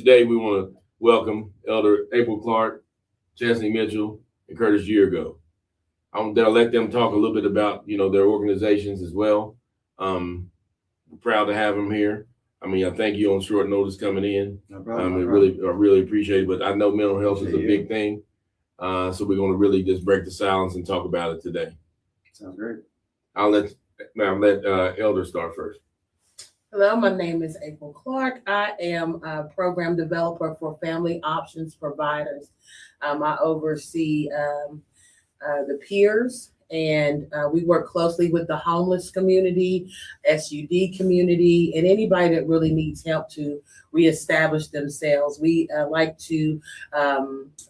today we want to welcome Elder April Clark, Chesney Mitchell, and Curtis Yearego. I'm gonna let them talk a little bit about their organizations as well. We're proud to have them here. I mean, I thank you on short notice coming in. No problem. I really appreciate it. But I know mental health is a big thing, so we're gonna really just break the silence and talk about it today. Sounds great. I'll let Elder start first. Hello, my name is April Clark. I am a program developer for Family Options Providers. I oversee the peers, and we work closely with the homeless community, SUD community, and anybody that really needs help to reestablish themselves. We like to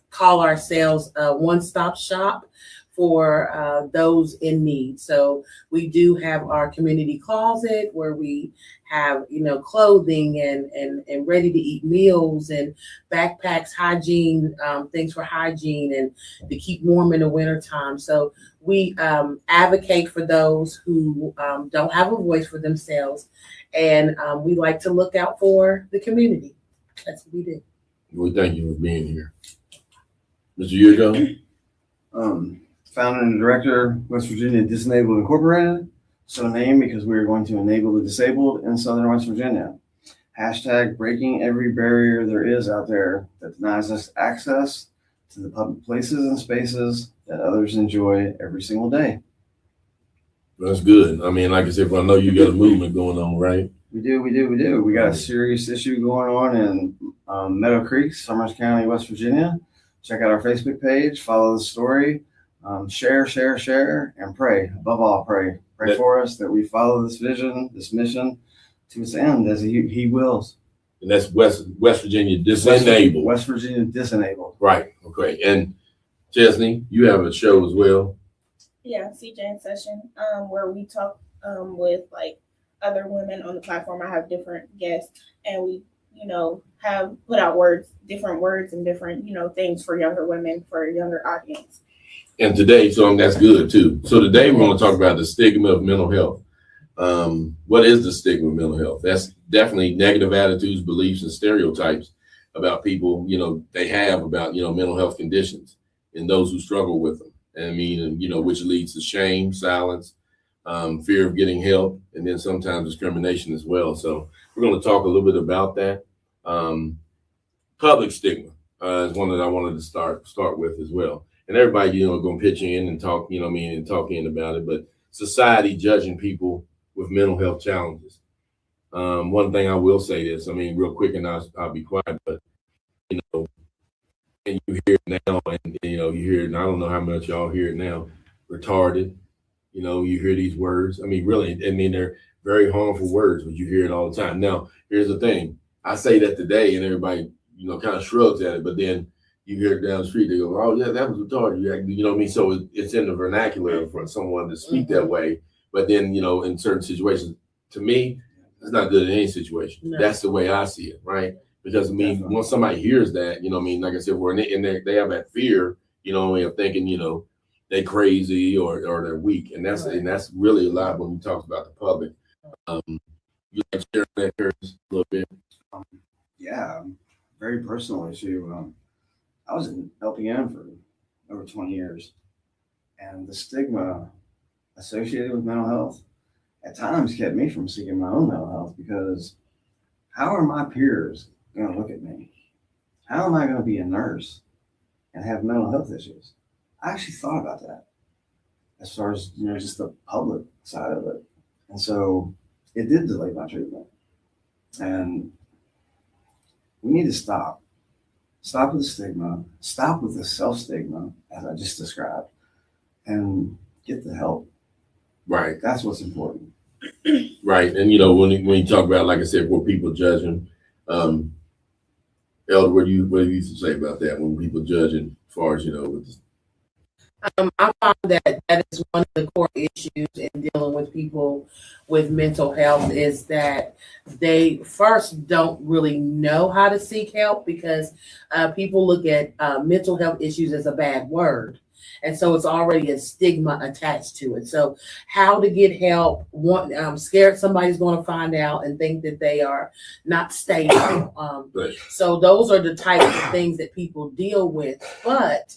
call ourselves a one-stop shop for those in need. So we do have our community closet where we have, clothing and ready to eat meals and backpacks, hygiene, things for hygiene and to keep warm in the wintertime. So we advocate for those who don't have a voice for themselves. And we like to look out for the community. That's what we do. Well, thank you for being here. Mr. Yearego? Founder and director, West Virginia Disabled Incorporated, so named because we are going to enable the disabled in Southern West Virginia. Hashtag breaking every barrier there is out there that denies us access to the public places and spaces that others enjoy every single day. That's good. I mean, like I said, I know you got a movement going on, right? We do. We got a serious issue going on in Meadow Creek, Summers County, West Virginia. Check out our Facebook page, follow the story. Share, and pray. Above all, pray. Pray for us that we follow this vision, this mission to its end as he wills. And that's West Virginia Disabled. West Virginia Disabled. Right. Okay. And Chesney, you have a show as well. Yeah, CJ in Session, where we talk with like other women on the platform. I have different guests, and we, have put out different words and different, things for younger women, for a younger audience. And today, so that's good too. So today we're going to talk about the stigma of mental health. What is the stigma of mental health? That's definitely negative attitudes, beliefs, and stereotypes about people, they have about, mental health conditions and those who struggle with them. Which leads to shame, silence, fear of getting help, and then sometimes discrimination as well. So we're going to talk a little bit about that. Public stigma is one that I wanted to start with as well. And everybody, going to pitch in and talk, and talk in about it. But society judging people with mental health challenges. One thing I will say this, real quick, and I'll be quiet, but, and you hear it now, and, you hear it, and I don't know how much y'all hear it now, retarded, you hear these words. Really, they're very harmful words, but you hear it all the time. Now, here's the thing. I say that today, and everybody, kind of shrugs at it, but then you hear it down the street, they go, oh, yeah, that was retarded. You know what I mean? So it's in the vernacular for someone to speak that way. But then, in certain situations, to me, it's not good in any situation. No. That's the way I see it, right? Because, once somebody hears that, like I said, they have that fear, of thinking, they're crazy or they're weak. And that's really a lot when we talk about the public. You like sharing that, Curtis, a little bit? Yeah, very personal issue. I was in LPN for over 20 years, and the stigma associated with mental health at times kept me from seeking my own mental health, because how are my peers going to look at me? How am I going to be a nurse and have mental health issues? I actually thought about that as far as, just the public side of it. And so it did delay my treatment. And we need to stop with the stigma, stop with the self-stigma, as I just described, and get the help. Right. That's what's important. Right. And, when you talk about, like I said, what people judging, Elder, what do you say about that when people judging as far as, with I found that is one of the core issues in dealing with people with mental health, is that they first don't really know how to seek help, because people look at mental health issues as a bad word. And so it's already a stigma attached to it. So how to get help, scared somebody's going to find out and think that they are not stable. Right. So those are the types of things that people deal with. But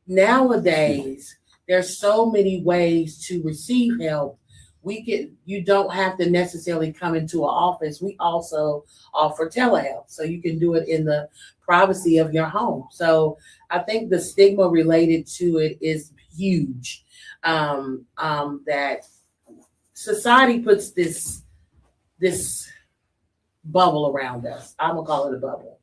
nowadays, there's so many ways to receive help. You don't have to necessarily come into an office. We also offer telehealth, so you can do it in the privacy of your home. So I think the stigma related to it is huge. That society puts this bubble around us. I'm gonna call it a bubble.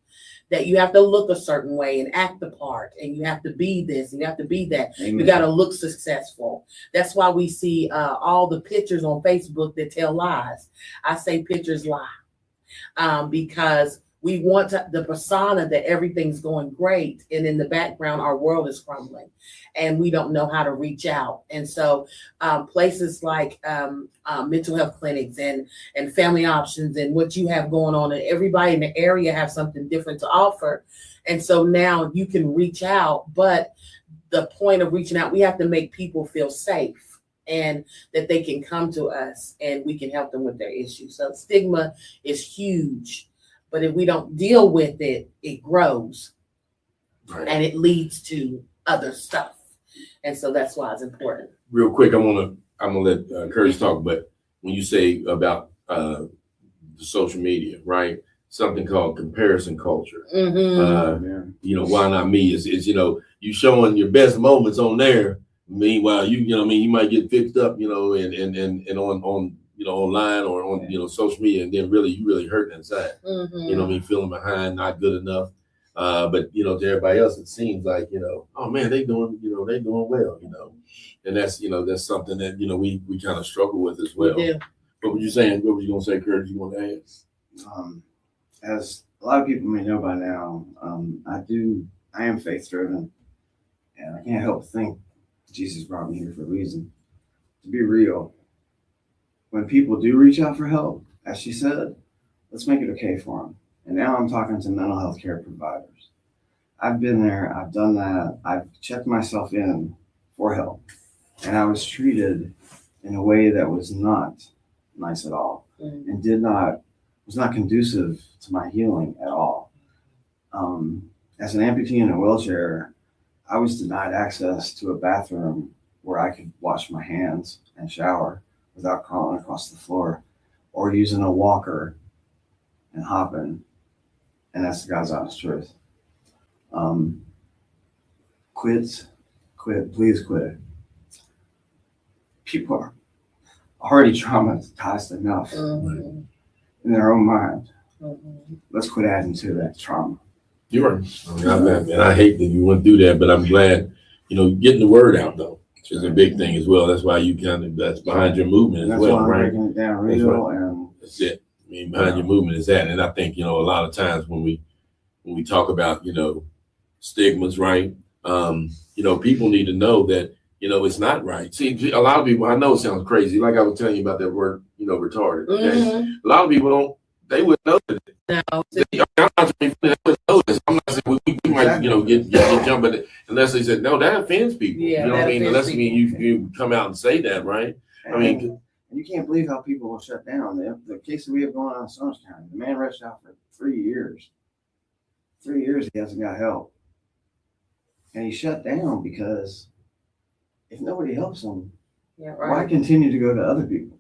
That you have to look a certain way and act the part, and you have to be this, and you have to be that. Amen. You got to look successful. That's why we see all the pictures on Facebook that tell lies. I say pictures lie, because we want the persona that everything's going great, and in the background our world is crumbling, and we don't know how to reach out. And so places like mental health clinics and family options and what you have going on, and everybody in the area have something different to offer. And so now you can reach out, but the point of reaching out, we have to make people feel safe and that they can come to us and we can help them with their issues. So stigma is huge. But if we don't deal with it, it grows, Right. and it leads to other stuff. And so that's why it's important. Real quick, I'm gonna let Curtis talk, but when you say about the social media, right? Something called comparison culture. Mm-hmm. You know, why not me? Is you showing your best moments on there. Meanwhile, you might get fixed up, and on online or on social media, and then you really hurt inside. Mm-hmm. Feeling behind, not good enough. But to everybody else, it seems like oh man, they doing well. And that's something that we kind of struggle with as well. We do. What were you saying? What were you gonna say, Curtis? You want to add? As a lot of people may know by now, I am faith driven, and I can't help but think Jesus brought me here for a reason. To be real, when people do reach out for help, as she said, let's make it okay for them. And now I'm talking to mental health care providers. I've been there, I've done that, I've checked myself in for help, and I was treated in a way that was not nice at all, and was not conducive to my healing at all. As an amputee in a wheelchair, I was denied access to a bathroom where I could wash my hands and shower without crawling across the floor or using a walker and hopping. And that's the God's honest truth. Quit, please quit. People are already traumatized enough in their own mind. Let's quit adding to that trauma. You're right. And I hate that you went through that, but I'm glad, getting the word out though, which is a big thing as well. That's why that's behind your movement as well, why I'm right? breaking it down real, and that's it. Behind your movement is that. And I think, a lot of times when we talk about, stigmas, right? People need to know that, it's not right. See, a lot of people, I know it sounds crazy. Like I was telling you about that word, retarded. Okay? A lot of people they wouldn't know that. No. I'm not saying they wouldn't know this. I'm not saying we might, get jumping unless they said, no, that offends people. Yeah, you know what I mean? Unless people. you come out and say that, right? and you can't believe how people will shut down. The case that we have going on in Sons County, the man rushed out for 3 years. 3 years he hasn't got help. And he shut down because if nobody helps him, why continue to go to other people?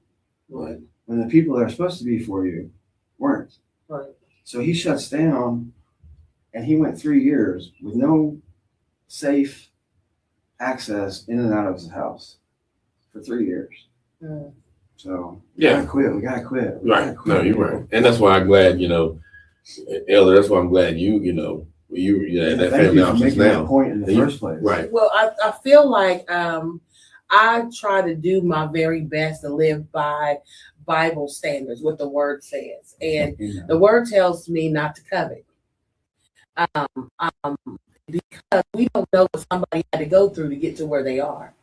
Right. When the people that are supposed to be for you weren't. Right. So he shuts down, and he went 3 years with no safe access in and out of his house for 3 years. So we gotta quit. We gotta quit. Right. No, you're right. And that's why I'm glad, Elder, that's why I'm glad that family options now. That point in the first place. Right. Well, I feel like I try to do my very best to live by Bible standards, what the word says. And the word tells me not to covet. Because we don't know what somebody had to go through to get to where they are.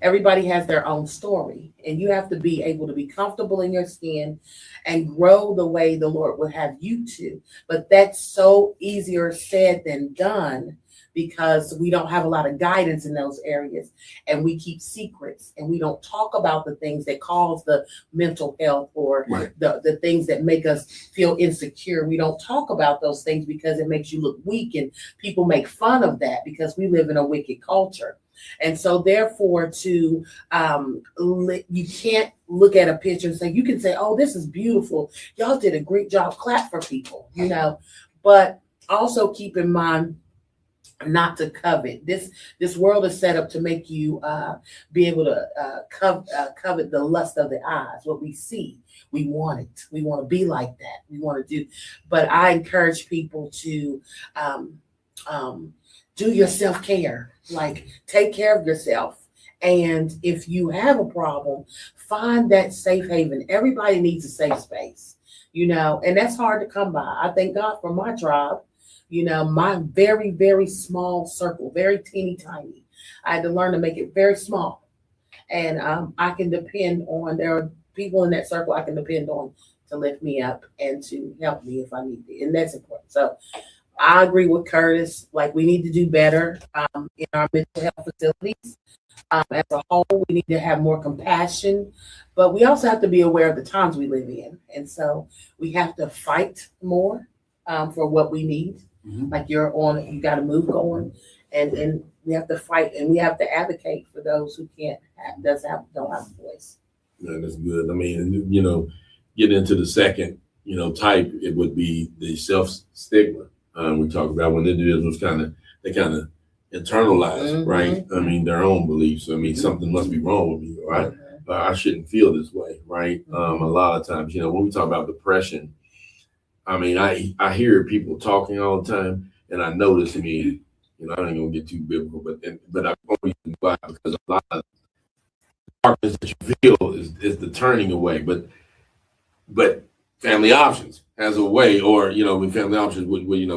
Everybody has their own story, and you have to be able to be comfortable in your skin and grow the way the Lord would have you to. But that's so easier said than done, because we don't have a lot of guidance in those areas, and we keep secrets, and we don't talk about the things that cause the mental health or Right. the things that make us feel insecure. We don't talk about those things because it makes you look weak, and people make fun of that because we live in a wicked culture. And so therefore you can't look at a picture and say, you can say, oh, this is beautiful. Y'all did a great job. Clap for people, but also keep in mind not to covet. This world is set up to make you be able to covet the lust of the eyes. What we see, we want it. We want to be like that. We want to do. But I encourage people to do your self-care. Like, take care of yourself. And if you have a problem, find that safe haven. Everybody needs a safe space, and that's hard to come by. I thank God for my tribe. My very, very small circle, very teeny tiny. I had to learn to make it very small. And I can depend on, there are people in that circle I can depend on to lift me up and to help me if I need it. And that's important. So I agree with Curtis. Like, we need to do better in our mental health facilities. As a whole, we need to have more compassion, but we also have to be aware of the times we live in. And so we have to fight more for what we need. Like, you got to move going, and we have to fight, and we have to advocate for those who don't have a voice. Yeah, that's good. I mean, get into the second, type, it would be the self-stigma. We talked about when individuals kind of internalize, right? I mean, their own beliefs. I mean, something must be wrong with me, right? I shouldn't feel this way, right? A lot of times, when we talk about depression, I mean, I hear people talking all the time, and I notice, I ain't gonna get too biblical, but I'm only why, because a lot of darkness that you feel is the turning away, but Family Options has a way, or with Family Options,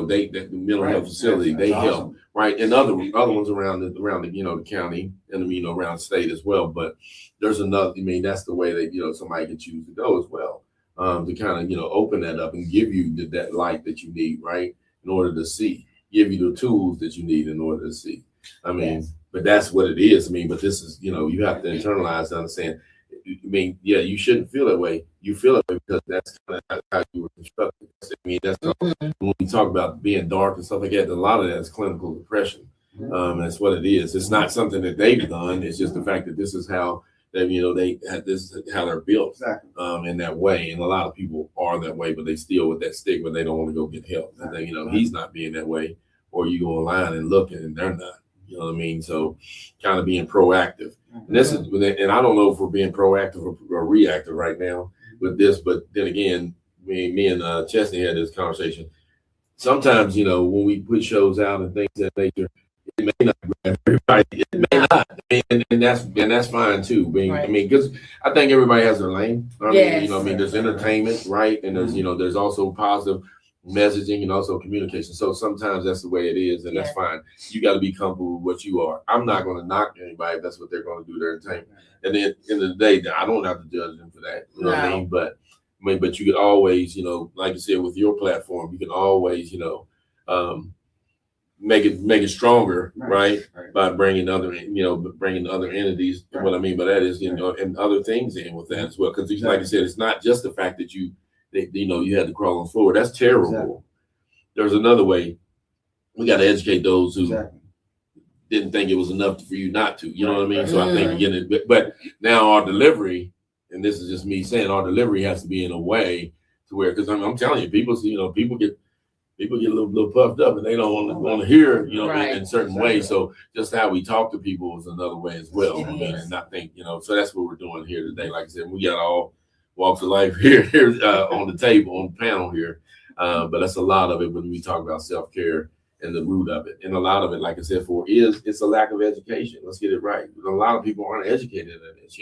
they the mental health facility, they help, awesome. Right, and other ones around the the county and around the state as well. But there's another. I mean, that's the way that somebody can choose to go as well, to kind of open that up and give you that light that you need, right, in order to see, give you the tools that you need in order to see. I mean, yes. But that's what it is. I mean, but this is you have to internalize and understand. I mean, yeah, you shouldn't feel that way. You feel it because that's kind of how you were constructed. I mean, that's when we talk about being dark and stuff like that. A lot of that is clinical depression. That's what it is. It's not something that they've done. It's just the fact that this is how they, this is how they're built. Exactly. In that way. And a lot of people are that way, but they still with that stigma. They don't want to go get help. And then he's not being that way, or you go online and look and they're not. You know what I mean? So, kind of being proactive. And this is, and I don't know if we're being proactive or reactive right now with this, but then again, me and Chesney had this conversation. Sometimes, when we put shows out and things of that nature, it may not grab everybody. It may not, and that's fine too. Right. I mean, because I think everybody has their lane. Yes. There's entertainment, right, and there's there's also positive messaging and also communication. So sometimes that's the way it is, and that's fine. You got to be comfortable with what you are. I'm not going to knock anybody if that's what they're going to do, their entertainment. And then at the end of the day, I don't have to judge them for that. You know what I mean? But you could always, like you said, with your platform, you can always, make it stronger, right? By bringing other entities. Right. What I mean by that is, and other things in with that as well. Because like I said, it's not just the fact that you had to crawl on the floor. That's terrible. Exactly. There's another way. We got to educate those who didn't think it was enough for you not to. You know what I mean? So I think again, but now our delivery, and this is just me saying, our delivery has to be in a way to where, because I'm telling you, people get a little puffed up and they don't want to hear, in certain ways. So just how we talk to people is another way as well. And I think, so that's what we're doing here today. Like I said, we got all walks of life here on the table, on the panel here. But that's a lot of it when we talk about self-care and the root of it. And a lot of it, like I said, it's a lack of education. Let's get it right. A lot of people aren't educated in this,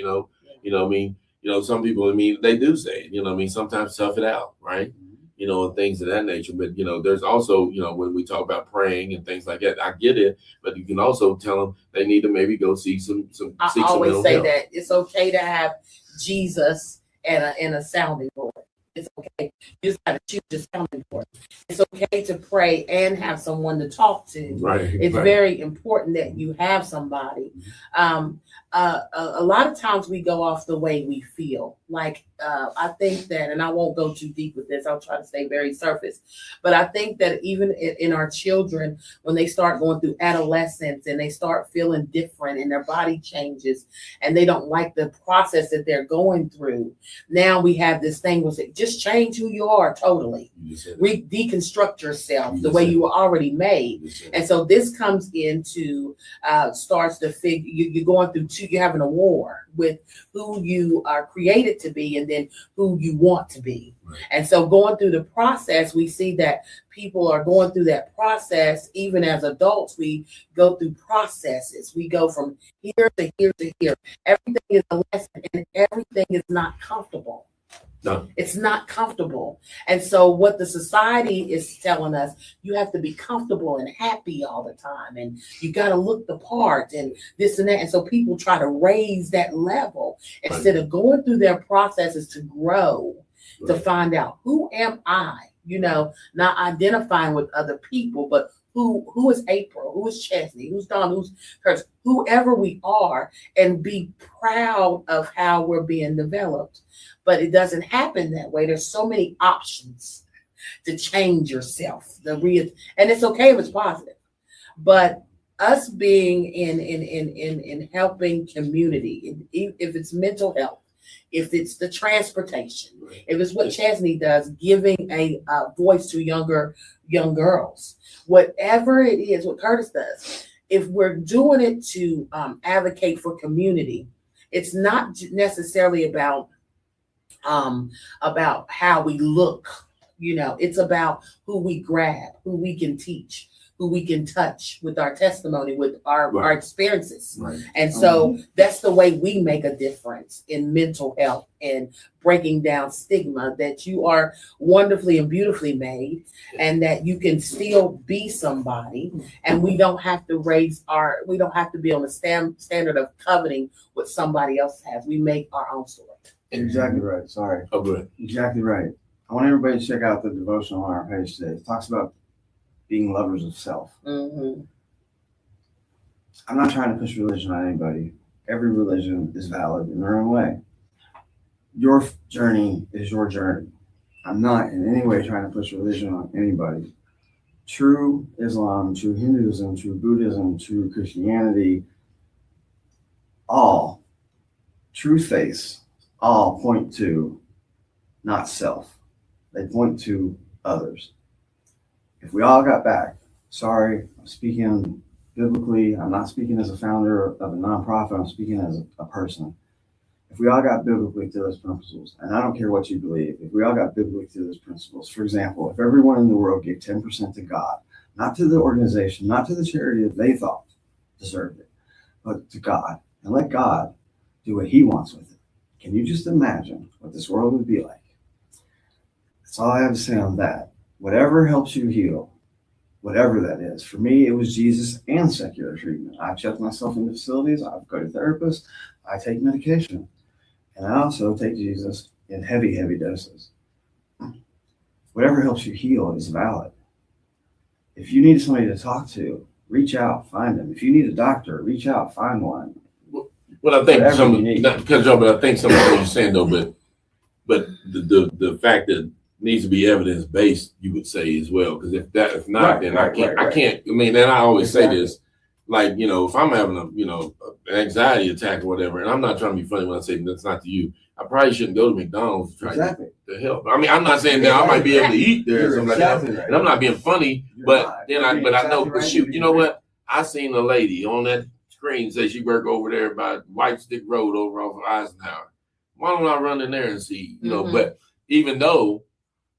some people, they do say it, sometimes tough it out, right? And things of that nature. But, there's also, when we talk about praying and things like that, I get it, but you can also tell them they need to maybe go see some I always say that it's okay to have Jesus and a sounding board. It's okay. You just got to choose your sounding board. It's okay to pray and have someone to talk to. Right. It's right. very important that you have somebody. A lot of times we go off the way we feel. Like, I think that, and I won't go too deep with this, I'll try to stay very surface, but I think that even in our children, when they start going through adolescence and they start feeling different and their body changes and they don't like the process that they're going through, now we have this thing where say, just change who you are totally. Deconstruct yourself the way you were already made. And so this comes into, starts to figure, you're going through you're having a war with who you are created to be and then who you want to be. Right. And so going through the process, we see that people are going through that process. Even as adults, we go through processes. We go from here to here to here. Everything is a lesson and everything is not comfortable. No. It's not comfortable. And so what the society is telling us, you have to be comfortable and happy all the time. And you got to look the part and this and that. And so people try to raise that level instead of going through their processes to grow, to find out who am I, not identifying with other people, but who is April, who is Chesney, who's Don, who's Curtis, whoever we are, and be proud of how we're being developed. But it doesn't happen that way. There's so many options to change yourself. And it's okay if it's positive. But us being in helping community, if it's mental health, if it's the transportation, if it's what Chesney does, giving a voice to young girls, whatever it is, what Curtis does, if we're doing it to advocate for community, it's not necessarily about how we look, it's about who we grab, who we can teach, who we can touch with our testimony, with our experiences. Right. And so that's the way we make a difference in mental health and breaking down stigma, that you are wonderfully and beautifully made and that you can still be somebody. And we don't have to we don't have to be on the standard of coveting what somebody else has. We make our own story. Exactly right. Sorry. Oh, good. Exactly right. I want everybody to check out the devotional on our page today. It talks about being lovers of self. Mm-hmm. I'm not trying to push religion on anybody. Every religion is valid in their own way. Your journey is your journey. I'm not in any way trying to push religion on anybody. True Islam, true Hinduism, true Buddhism, true Christianity, all true faiths, all point to not self. They point to others. If we all got back, sorry, I'm speaking biblically. I'm not speaking as a founder of a nonprofit. I'm speaking as a person. If we all got biblically to those principles, and I don't care what you believe, if we all got biblically to those principles, for example, if everyone in the world gave 10% to God, not to the organization, not to the charity that they thought deserved it, but to God, and let God do what he wants with it. Can you just imagine what this world would be like? That's all I have to say on that. Whatever helps you heal, whatever that is. For me, it was Jesus and secular treatment. I've checked myself into facilities. I've go to therapists. I take medication. And I also take Jesus in heavy, heavy doses. Whatever helps you heal is valid. If you need somebody to talk to, reach out, find them. If you need a doctor, reach out, find one. Well, I think Whatever but I think some of what you're saying though, but the fact that needs to be evidence based, you would say as well. Because if not, then I can't. I mean, and I always say this, like, if I'm having an anxiety attack or whatever, and I'm not trying to be funny when I say that's not to you, I probably shouldn't go to McDonald's to try to help. I mean, I'm not saying that I might be able to eat there or something like that, and I'm not being funny, but I know. But shoot, you know what? I seen a lady on that screen say she worked over there by White Stick Road over off of Eisenhower. Why don't I run in there and see? But even though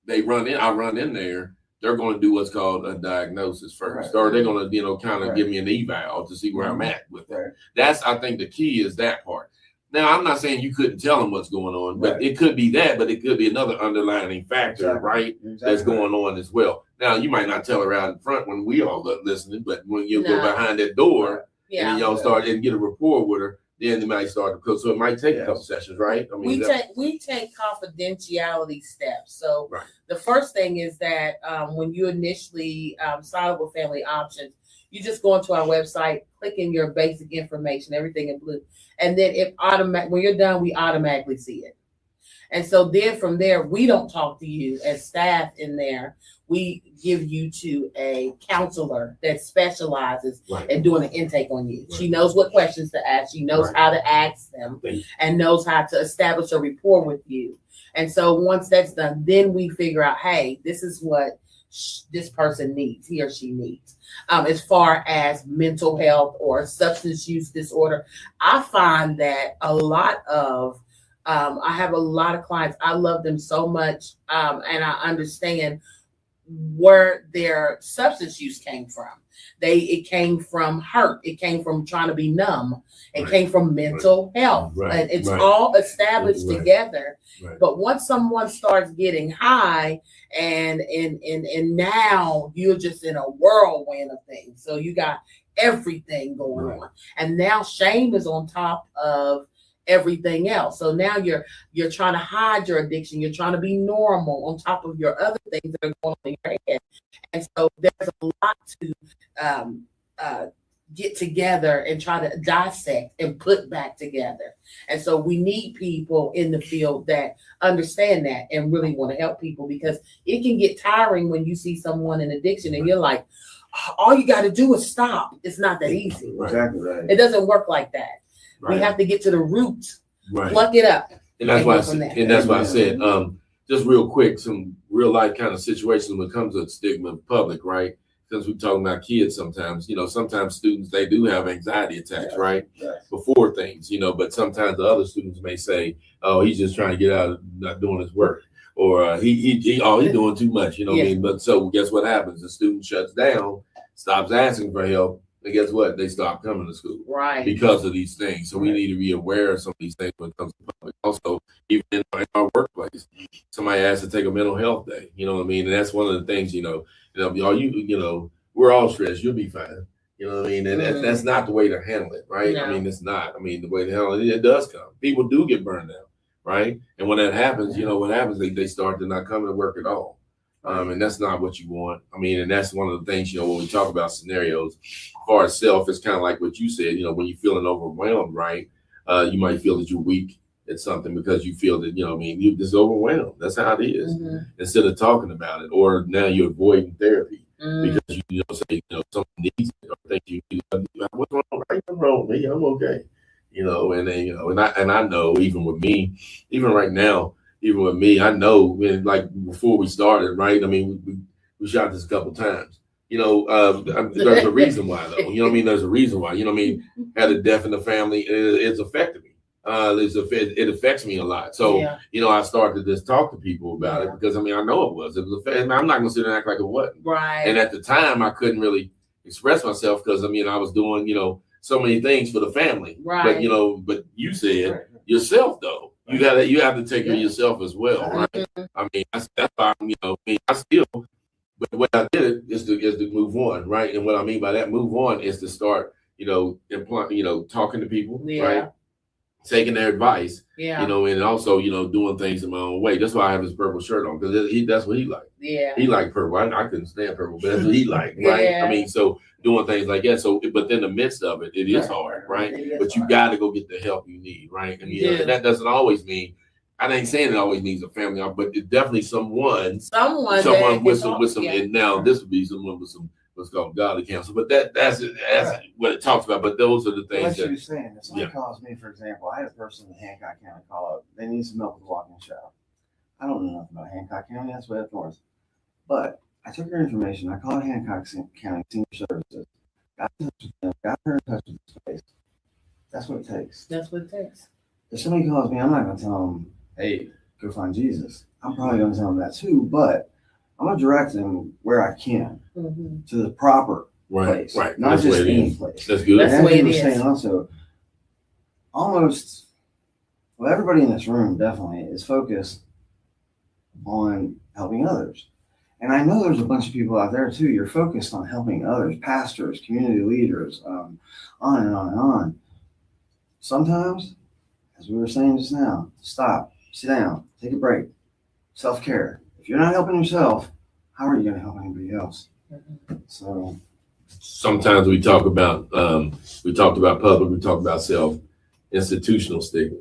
I run in there, they're going to do what's called a diagnosis first, or they're going to, kind of give me an eval to see where I'm at with it. That's, I think the key is that part. Now, I'm not saying you couldn't tell them what's going on, but it could be that, but it could be another underlying factor, right? That's going on as well. Now, you might not tell her out in front when we all are listening, but when you go behind that door and then y'all start and get a rapport with her, then they might start to cook. So it might take a Yes. couple sessions, right? I mean, We take confidentiality steps. So Right. the first thing is that when you initially sign up with Family Options, you just go onto our website, click in your basic information, everything in blue, and then when you're done, we automatically see it. And so then from there, we don't talk to you as staff in there. We give you to a counselor that specializes Right. in doing an intake on you. Right. She knows what questions to ask. She knows Right. how to ask them and knows how to establish a rapport with you. And so once that's done, then we figure out, hey, this is what this person needs, he or she needs. As far as mental health or substance use disorder, I find that a lot of I have a lot of clients. I love them so much, and I understand where their substance use came from. It came from hurt. It came from trying to be numb. It Right. came from mental health. Right. And it's Right. all established Right. together. Right. But once someone starts getting high and now you're just in a whirlwind of things. So you got everything going Right. on. And now shame is on top of everything else. So now you're trying to hide your addiction. You're trying to be normal on top of your other things that are going on in your head. And so there's a lot to get together and try to dissect and put back together. And so we need people in the field that understand that and really want to help people, because it can get tiring when you see someone in addiction and you're like, all you got to do is stop. It's not that easy. Right. Exactly right. It doesn't work like that. Right. We have to get to the root, Right. pluck it up. And that's and why go from there. I said, just real quick, some real life kind of situations when it comes to stigma in public, right? Since we're talking about kids sometimes, sometimes students, they do have anxiety attacks, Yes. right? Yes. Before things, but sometimes the other students may say, oh, he's just trying to get out of not doing his work. Or he's doing too much, what I mean? But so guess what happens? The student shuts down, stops asking for help, and guess what? They stop coming to school. Right. Because of these things. So we need to be aware of some of these things when it comes to public. Also, even in our workplace, somebody has to take a mental health day. You know what I mean? And that's one of the things, we're all stressed. You'll be fine. You know what I mean? And that's not the way to handle it, right? No. I mean, it's not. I mean, the way to handle it, it does come. People do get burned out, right? And when that happens, what happens? They start to not come to work at all. And that's not what you want. I mean, and that's one of the things, when we talk about scenarios, as far as self, it's kind of like what you said, when you're feeling overwhelmed, right? You might feel that you're weak at something because you feel that, you're just overwhelmed. That's how it is. Mm-hmm. Instead of talking about it, or now you're avoiding therapy Mm-hmm. because you say, someone needs it or think you need it. What's wrong? Right? What's wrong with me? I'm okay. And then, and I know even with me, even right now, even with me, I know when, like before we started, right? I mean, we shot this a couple times. There's a reason why, though. You know what I mean? There's a reason why. You know what I mean? Had a death in the family, it's affected me. It affects me a lot. So, I started to just talk to people about it because I know it was I'm not going to sit and act like it wasn't. Right. And at the time, I couldn't really express myself because I was doing, so many things for the family. Right. But you said yourself though. You have to take care of yourself as well, right? Mm-hmm. I mean, that's why I still. But what I did is to move on, right? And what I mean by that move on is to start, talking to people, right? Taking their advice, and also, doing things in my own way. That's why I have his purple shirt on, because that's what he liked. Yeah. He liked purple. I couldn't stand purple, but that's what he liked, right? Yeah. I mean, so doing things like that. So, but in the midst of it, it is hard, right? But you got to go get the help you need, right? I mean, and that doesn't always mean. I ain't saying it always needs a family, but it's definitely someone with some. And now this would be someone with some what's called godly counsel. But that's what it talks about. But those are the things What that you're saying. If somebody calls me, for example, I had a person in Hancock County call up. They need some help with walking shower. I don't know nothing about Hancock County. That's way up north. But I took her information. I called Hancock County Senior Services. Got in touch with them. Got her in touch with this place. That's what it takes. That's what it takes. If somebody calls me, I'm not going to tell them, hey, go find Jesus. I'm probably going to tell them that too, but I'm going to direct them where I can to the proper place, right? Not That's just the way it any is. place. That's good. That's the way it is. Saying also, everybody in this room definitely is focused on helping others. And I know there's a bunch of people out there too. You're focused on helping others, pastors, community leaders, on and on and on. sometimes, as we were saying just now, stop, sit down, take a break, self-care. If you're not helping yourself, how are you going to help anybody else? So Sometimes we talked about public, we talked about self, institutional stigma.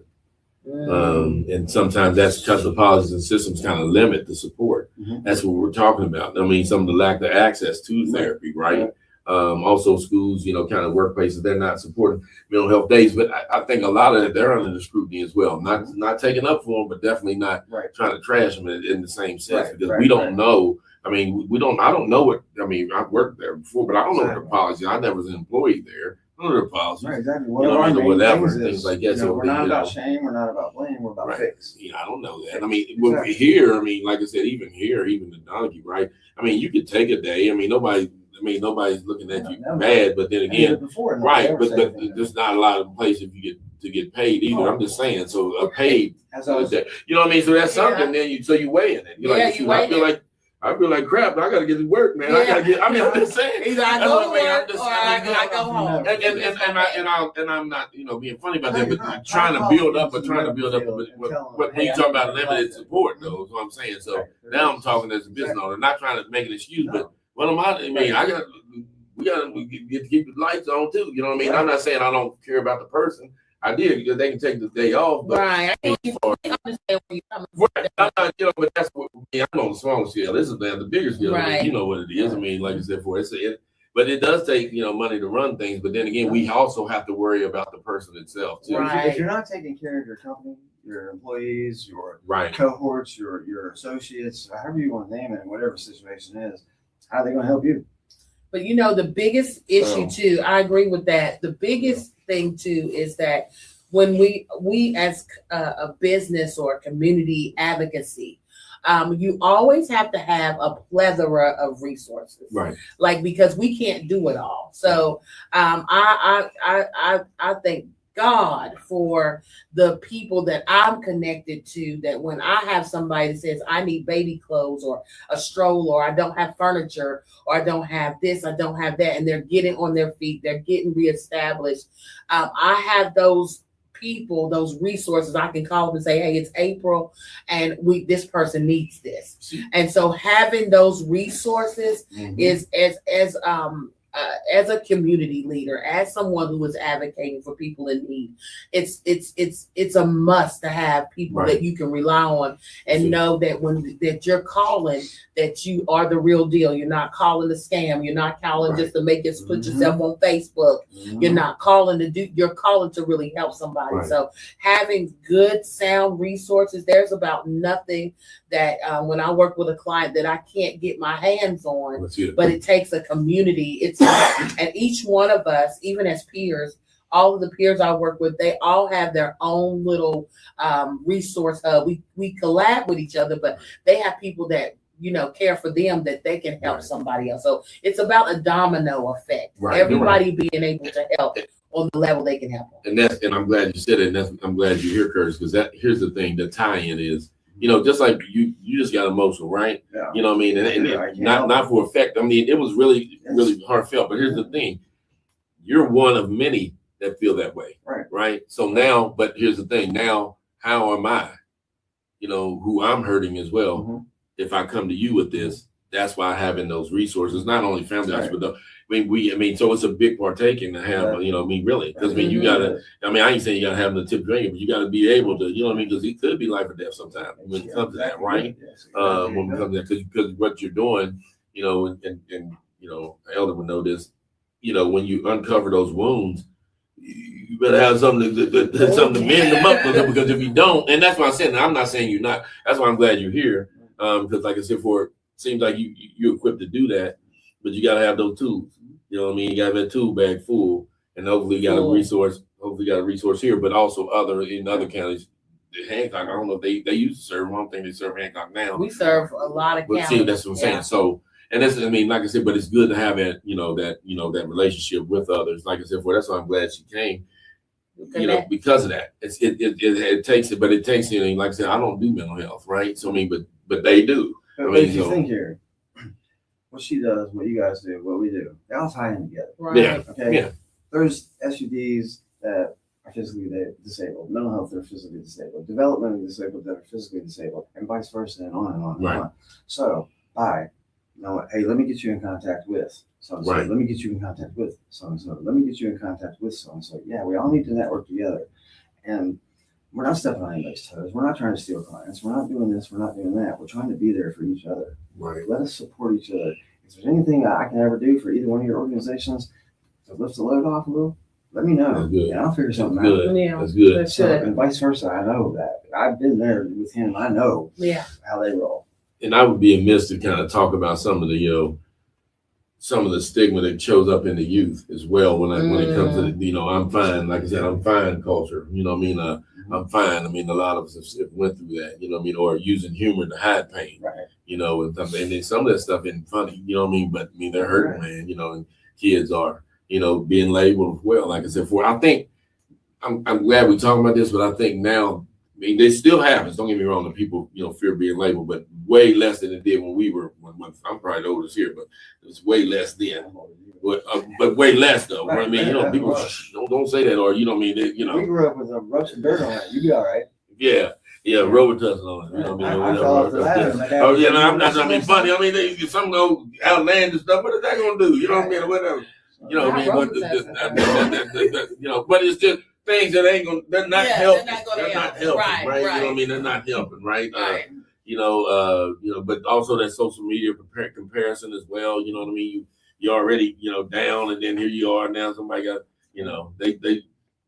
And sometimes that's because the policies and systems kind of limit the support. That's what we're talking about. I mean, some of the lack of access to therapy, right? Also schools, you know, kind of workplaces, they're not supporting mental health days, but I think a lot of it, they're under the scrutiny as well. Not taking up for them, but definitely not trying to trash them in the same sense, because we don't know. I mean, I don't know what, I mean, I've worked there before, but I don't know what the policy, I never was an employee there. I don't know the policy. right, exactly. You One know of what I our mean, or main whatever, things things is, like that. you know, So we're not you about know, shame, we're not about blame, we're about fix. Yeah, I don't know that. I mean, when we here, I mean, like I said, even here, even in Donaghy, right? I mean, you could take a day. I mean, nobody's looking at you bad, but then again, right? But there's not a lot of places you get paid either. I'm just saying. So a paid, you know what I mean? So that's something. Then you weigh in it. You're like, shoot, I feel like crap. I gotta get to work, man. I gotta get. I mean, I'm just saying. Either I go to work or I go home. And I'm not, you know, being funny about that, but trying to build up. But when you talk about limited support, though, is what I'm saying. So now I'm talking as a business owner, not trying to make an excuse, but what am I? I mean, we gotta get to keep the lights on too. You know what I mean? I'm not saying I don't care about the person. I did, because they can take the day off. But right. I understand where you're coming from. Right. You know, but that's what I'm on the small scale. This is the bigger scale. Right. I mean, you know what it is. I mean, like I said before, but it does take, you know, money to run things. But then again, we also have to worry about the person itself too. Right. If you're not taking care of your company, your employees, your cohorts, your associates, however you want to name it, whatever situation is, how are they going to help you? But you know, the biggest issue too, I agree with that. The biggest thing too is that when we as a business or community advocacy, you always have to have a plethora of resources, right? Like, because we can't do it all. So I thank God for the people that I'm connected to, that when I have somebody that says I need baby clothes or a stroller, or I don't have furniture, or I don't have this, I don't have that, and they're getting on their feet, they're getting reestablished. I have those people, those resources. I can call them and say, hey, it's April and this person needs this. And so having those resources is as a community leader, as someone who is advocating for people in need, it's a must to have people that you can rely on and know that that you're calling, that you are the real deal. You're not calling to scam. You're not calling just to make it put yourself on Facebook. You're not calling you're calling to really help somebody. So having good, sound resources, there's about nothing that when I work with a client that I can't get my hands on, but it takes a community. And each one of us, even as peers, all of the peers I work with, they all have their own little resource hub. We collab with each other, but they have people that, you know, care for them, that they can help somebody else. So it's about a domino effect. Everybody being able to help on the level they can help on. And I'm glad you said it. And I'm glad you're here, Curtis, because here's the thing, the tie-in is, you know, just like you just got emotional, right? Yeah. You know what I mean? And not for effect. I mean, it was really heartfelt. But here's the thing. You're one of many that feel that way. Right? So now, but here's the thing. Now, how am I, you know, who I'm hurting as well, if I come to you with this? That's why having those resources, not only family, but I mean, so it's a big partaking to have, you know, I mean, really, because I mean, you gotta, I mean, I ain't saying you gotta have the tip drinking, but you gotta be able to, you know what I mean, because it could be life or death sometimes when it comes to that, right? When it comes to that, because what you're doing, you know, and you know, Elder would know this, you know, when you uncover those wounds, you better have something to mend them up, because if you don't, and that's why I said, and I'm not saying you're not, that's why I'm glad you're here, because like I said, seems like you're equipped to do that, but you gotta have those tools. You know what I mean? You gotta have that tool bag full, and hopefully you got a resource. Hopefully you got a resource here, but also in other counties. Hancock, I don't know if they used to serve. I don't think they serve Hancock now. We serve a lot of counties. See, that's what I'm saying. So, and that's, I mean, like I said, but it's good to have that that relationship with others. Like I said, that's why I'm glad she came. You know, because of that, it takes it, but it takes, you know, like I said, I don't do mental health, right? So I mean, but they do. But if you think here, what she does, what you guys do, what we do, they all tie in together. Right. Okay. There's SUDs that are physically disabled, mental health, they're physically disabled, developmentally disabled, that are physically disabled, and vice versa, and on and on and Right. on. So, hey, let me get you in contact with so-and-so. Right. Let me get you in contact with so-and-so. Let me get you in contact with so-and-so. Yeah, we all need to network together. And we're not stepping on anybody's toes. We're not trying to steal clients. We're not doing this. We're not doing that. We're trying to be there for each other. Right. Let us support each other. If there's anything I can ever do for either one of your organizations to lift the load off a little, let me know. That's good. And I'll figure That's something out. good. Yeah. That's good. That's So, good. and vice versa, I know that. I've been there with him. I know Yeah. how they roll. And I would be amiss to kind of talk about some of the stigma that shows up in the youth as well when it comes to I'm fine, like I said, I'm fine culture. You know what I mean? I'm fine. I mean, a lot of us have went through that. You know what I mean? Or using humor to hide pain. Right. You know, and then some of that stuff isn't funny. You know what I mean? But I mean, they're hurting, man. You know, and kids are being labeled as well. Like I said, I think I'm glad we're talking about this, but I think now. I mean, they still happens. Don't get me wrong. The people, fear being labeled, but way less than it did when we were. When I'm probably the oldest here, but it was way less then. But way less though. Right, I mean, people don't say that, or We grew up with a roach and dirt on it. You be all right. Yeah, Robitussin on it. You know what I mean? I fell off the ladder. My dad Oh was yeah, like, no, I'm not trying to be funny. I mean, some go outlandish stuff. What is that gonna do? You know what I mean? Or whatever. You know what I mean? But it's just things that ain't gonna. They're not helping. They're not helping. Right. You know what I mean? They're not helping. Right. Right. But also that social media comparison as well. You know what I mean? You already down, and then here you are now. Somebody got they.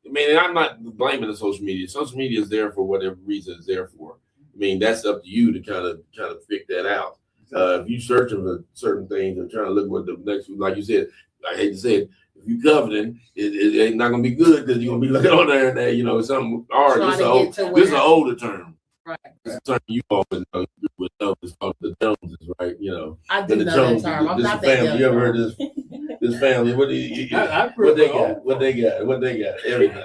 I mean, I'm not blaming the social media. Social media is there for whatever reason it's there for. I mean, that's up to you to kind of figure that out. If you searching for certain things and trying to look what the next, like you said, I hate to say it, if you coveting, it ain't not gonna be good because you're gonna be looking on there and something. Or this is an older term. Right. It's a term you all would know. It's called the Joneses, right? I do know that term. I'm not that young. You ever heard this family? What do you what they got? What they got? Everything.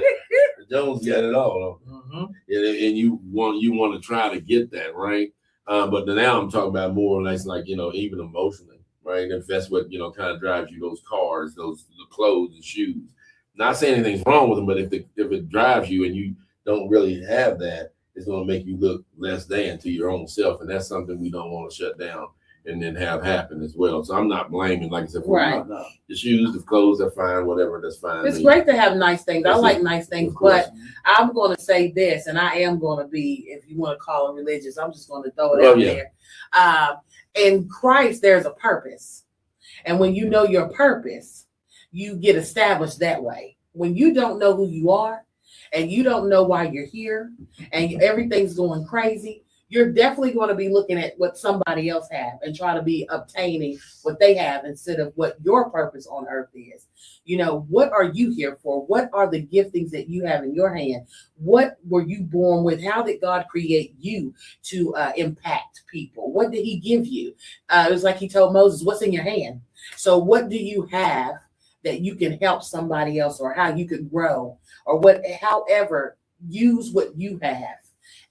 The Jones got it all. Mm-hmm. And you want to try to get that right. But now I'm talking about more or less like even emotionally, right? If that's what kind of drives you, those cars, the clothes, and shoes. Not saying anything's wrong with them, but if it drives you and you don't really have that, it's going to make you look less than to your own self, and that's something we don't want to shut down and then have happen as well. So I'm not blaming, like I said, right. The shoes, the clothes are fine, whatever, that's fine. It's great to have nice things. I like nice things, but I'm going to say this, and I am going to be, if you want to call it religious, I'm just going to throw it out there. In Christ, there's a purpose, and when you know your purpose, you get established that way. When you don't know who you are, and you don't know why you're here, and everything's going crazy, you're definitely going to be looking at what somebody else have and try to be obtaining what they have instead of what your purpose on earth is. What are you here for? What are the giftings that you have in your hand? What were you born with? How did God create you to impact people? What did he give you? It was like he told Moses, what's in your hand? So what do you have that you can help somebody else, or how you could grow, or however, use what you have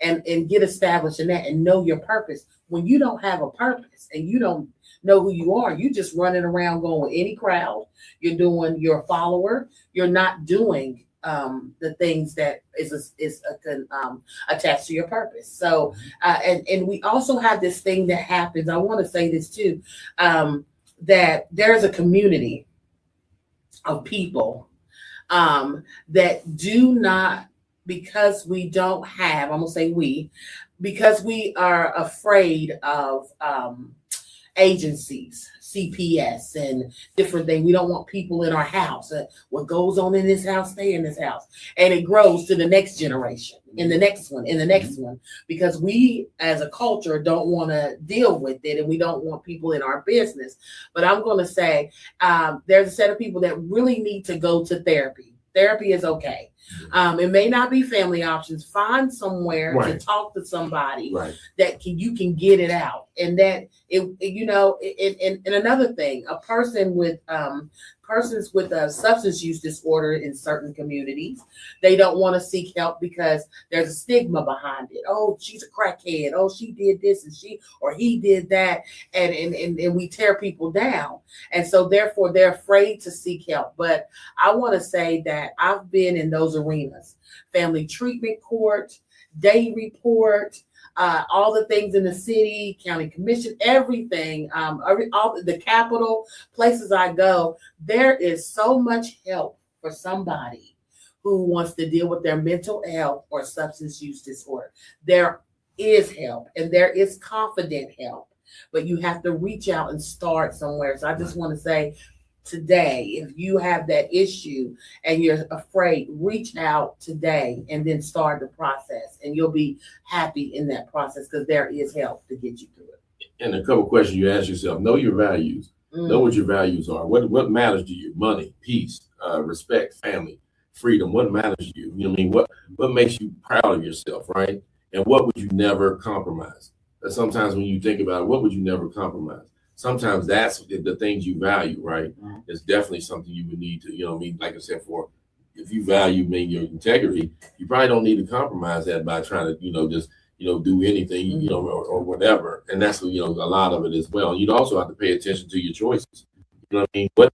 and get established in that and know your purpose. When you don't have a purpose and you don't know who you are, you just running around going with any crowd. You're doing your follower. You're not doing the things that is attached to your purpose. So, and we also have this thing that happens. I want to say this too, that there's a community of people that do not, because we don't have, I'm gonna say because we are afraid of agencies, CPS, and different things. We don't want people in our house. What goes on in this house, stay in this house. And it grows to the next generation, in the next one, because we as a culture don't want to deal with it, and we don't want people in our business. But I'm going to say there's a set of people that really need to go to therapy. Therapy is okay. It may not be family options. Find somewhere to talk to somebody that you can get it out. And that and another thing, a person with persons with a substance use disorder in certain communities, they don't want to seek help because there's a stigma behind it. Oh, she's a crackhead. Oh, she did this and she or he did that, and we tear people down, and so therefore they're afraid to seek help. But I want to say that I've been in those arenas: family treatment court, day report. All the things in the city, county commission, everything, all the capital places I go, there is so much help for somebody who wants to deal with their mental health or substance use disorder. There is help and there is confident help, but you have to reach out and start somewhere. So I just want to say, today, if you have that issue and you're afraid, reach out today and then start the process, and you'll be happy in that process because there is help to get you through it. And a couple questions you ask yourself: know your values. Know what your values are. What matters to you? Money, peace, respect, family, freedom. What matters to you? You know what I mean? What makes you proud of yourself, right? And what would you never compromise? That sometimes when you think about it, what would you never compromise? Sometimes that's the things you value, right? It's definitely something you would need to, you know what I mean? Like I said, if you value your integrity, you probably don't need to compromise that by trying to, just, do anything, or whatever. And that's, a lot of it as well. You'd also have to pay attention to your choices. You know what I mean? What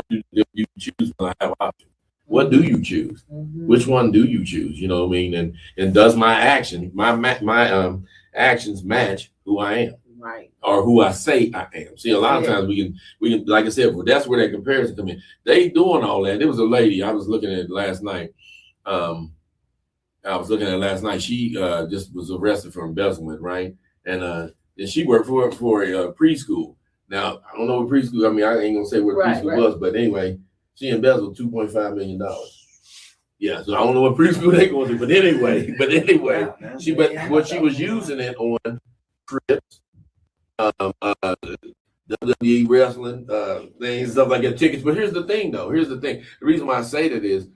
do you choose when I have options? What do you choose? Which one do you choose? You know what I mean? And does my actions match who I am? Right. Or who I say I am. See, a lot of times we can, like I said, that's where that comparison come in. They doing all that. There was a lady I was looking at last night. She just was arrested for embezzlement, right? And she worked for a preschool. Now I don't know what preschool. I mean, I ain't gonna say what preschool was, but anyway, she embezzled $2.5 million. Yeah, so I don't know what preschool they going to, but anyway, what she was using it on trips. WWE wrestling things, stuff like that, tickets. But here's the thing, though. The reason why I say that is,